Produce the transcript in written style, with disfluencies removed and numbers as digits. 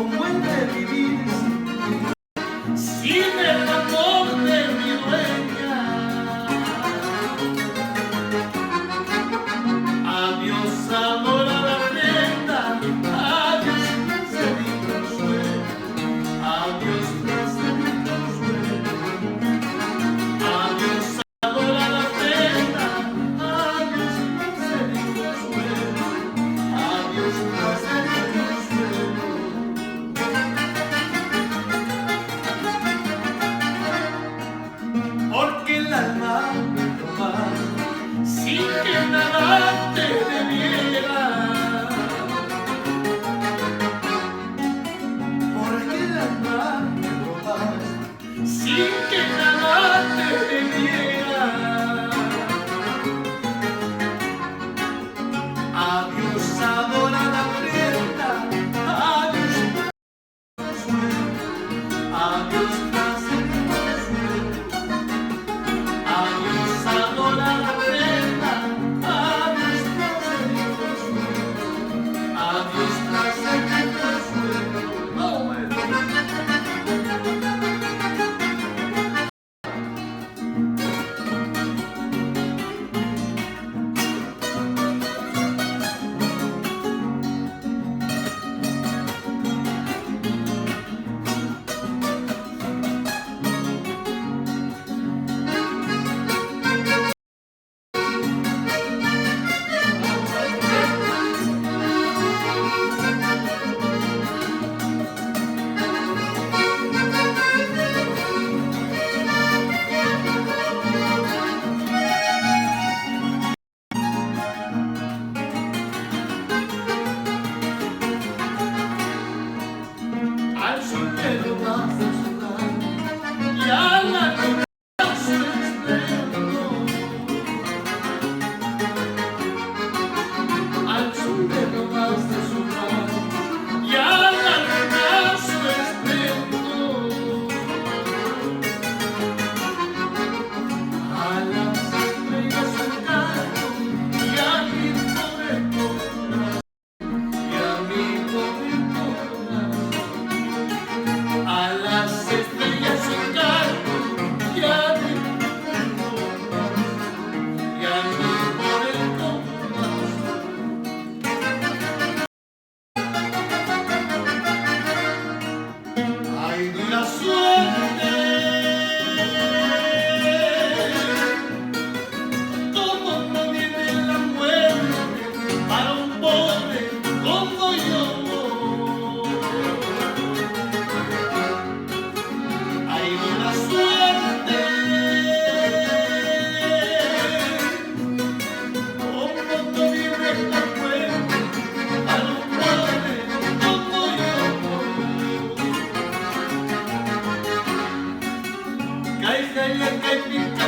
cómo he de vivir sin el amor de mi dueña. Adiós, adorada prenda, adiós, placer y consuelo, adiós, placer y consuelo, adiós, adorada prenda, adiós, placer y consuelo, adiós, placer y consuelo. Porque el alma me toma sin que nada te debiera. Porque el alma me toma sin que nada te debiera. Adiós, adorada prenda, adiós, consuelo, adiós, placer y consuelo. Adiós, adorada prenda, adiós, placer y consuelo, adiós, placer y consuelo. No, al soltero vas a sudar y a la luna su esplendor. Al soltero vas a sudar y a la luna su esplendor. A las estrellas su canto y a mi pobre corazón, y a mi pobre corazón. A las estrellas su canto y a mi pobre corazón, y a mi pobre corazón. Ay, dura suerte, cómo no viene la muerte para un pobre como yo. Ay, dura suerte, cómo no viene la muerte para un pobre como yo. Kaya kay pinta